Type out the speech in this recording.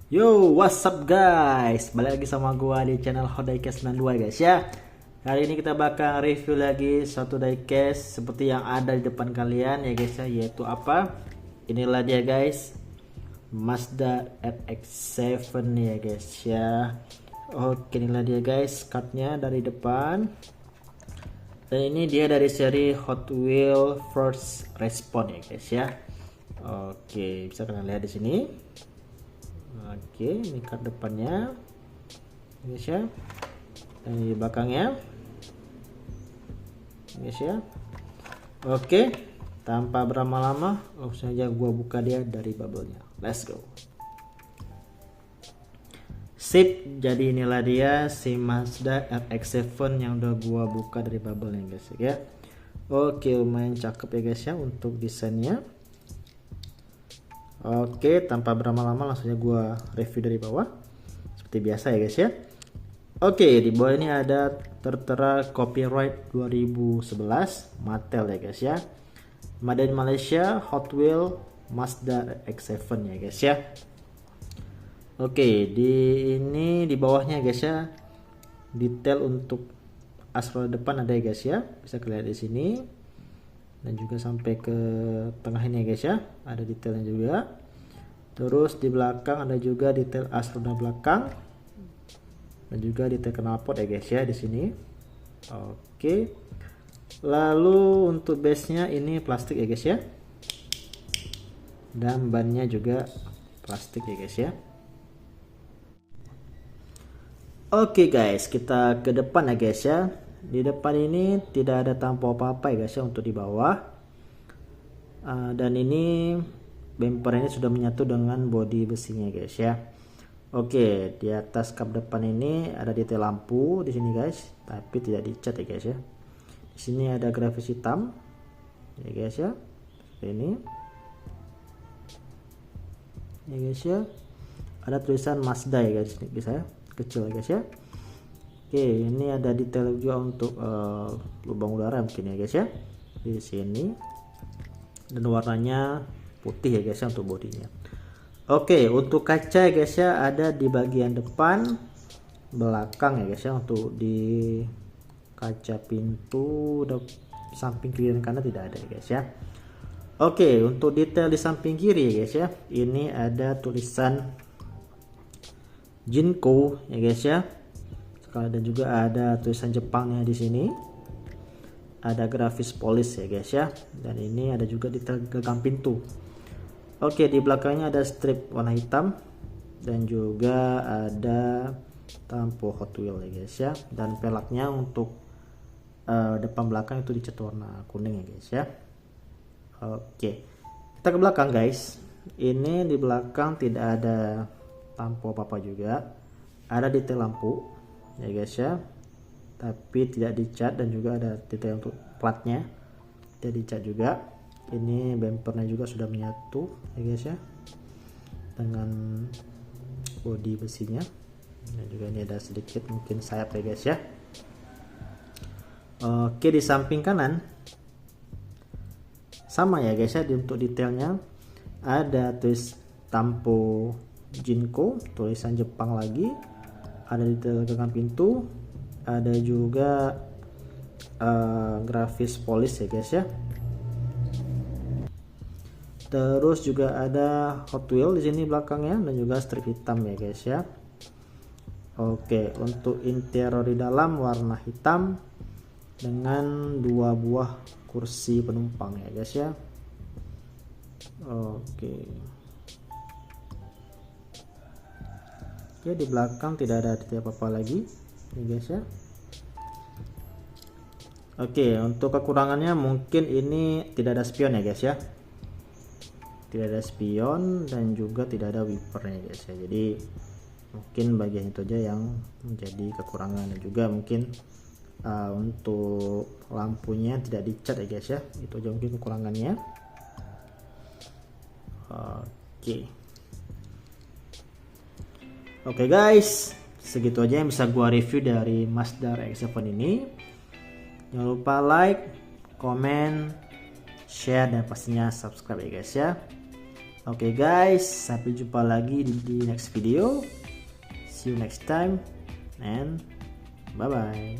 Yo, what's up guys? Balik lagi sama gua di channel Hot Diecast 92 guys ya. Kali ini kita bakal review lagi satu diecast seperti yang ada di depan kalian ya guys ya, yaitu apa? Inilah dia guys. Mazda RX-7 ya guys ya. Oke, inilah dia guys, cardnya dari depan. Dan ini dia dari seri Hot Wheels First Respawn ya guys ya. Oke, bisa kalian lihat di sini. Oke, ini kart depannya guys ya, dan di belakangnya guys ya. Oke, tanpa berlama-lama langsung saja gua buka dia dari bubble-nya. Let's go. Sip, jadi inilah dia si Mazda RX-7 yang udah gua buka dari bubble-nya guys ya. Oke, lumayan cakep ya guys ya untuk desainnya. Oke, tanpa berlama-lama langsung aja gue review dari bawah seperti biasa ya guys ya. Oke, di bawah ini ada tertera copyright 2011 Mattel ya guys ya. Made in Malaysia, Hot Wheels Mazda RX-7 ya guys ya. Oke, di bawahnya guys ya, detail untuk as roda depan ada ya guys ya, bisa kalian di sini. Dan juga sampai ke tengah ini ya guys ya, ada detailnya juga. Terus di belakang ada juga detail as roda belakang dan juga detail knalpot ya guys ya di sini. Oke, lalu untuk base nya ini plastik ya guys ya, dan bannya juga plastik ya guys ya. Oke guys, kita ke depan ya guys ya. Di depan ini tidak ada tampuk apa-apa ya guys ya untuk di bawah. Dan ini bumper ini sudah menyatu dengan bodi besinya guys ya. Oke, di atas kap depan ini ada detail lampu di sini guys, tapi tidak dicat ya guys ya. Di sini ada grafis hitam ya guys ya. Seperti ini. Ya guys ya. Ada tulisan Mazda ya guys, bisa ya, kecil ya guys ya. Oke, ini ada detail juga untuk lubang udara mungkin ya guys ya di sini, dan warnanya putih ya guys ya untuk bodinya. Oke, untuk kaca ya guys ya ada di bagian depan, belakang ya guys ya. Untuk di kaca pintu samping kiri dan kanan tidak ada ya guys ya. Oke, untuk detail di samping kiri ya guys ya, ini ada tulisan Jinko ya guys ya. Dan juga ada tulisan Jepangnya di sini. Ada grafis polis ya guys ya. Dan ini ada juga detail gagang pintu. Oke, di belakangnya ada strip warna hitam dan juga ada tampuk Hot Wheels ya guys ya. Dan pelaknya untuk depan belakang itu dicat warna kuning ya guys ya. Oke, kita ke belakang guys. Ini di belakang tidak ada tampuk apa-apa juga. Ada detail lampu ya guys ya, tapi tidak dicat, dan juga ada detail untuk platnya tidak dicat juga. Ini bumpernya juga sudah menyatu ya guys ya dengan bodi besinya, dan juga ini ada sedikit mungkin sayap ya guys ya. Oke, di samping kanan sama ya guys ya, untuk detailnya ada tulis tampo Jinko, tulisan Jepang lagi. Ada detail gagang pintu, ada juga grafis polis ya guys ya. Terus juga ada Hot Wheels di sini belakangnya, dan juga strip hitam ya guys ya. Oke, untuk interior di dalam warna hitam dengan 2 buah kursi penumpang ya guys ya. Oke. Di belakang tidak ada detail apa-apa lagi ya guys ya. Oke, untuk kekurangannya mungkin ini tidak ada spion ya guys ya. Tidak ada spion dan juga tidak ada wipernya guys ya. Jadi mungkin bagian itu aja yang menjadi kekurangan, dan juga mungkin untuk lampunya tidak dicat ya guys ya. Itu aja mungkin kekurangannya. Oke guys, segitu aja yang bisa gua review dari Mazda RX-7 ini. Jangan lupa like, komen, share, dan pastinya subscribe ya guys ya. Oke guys, sampai jumpa lagi di next video. See you next time and bye bye.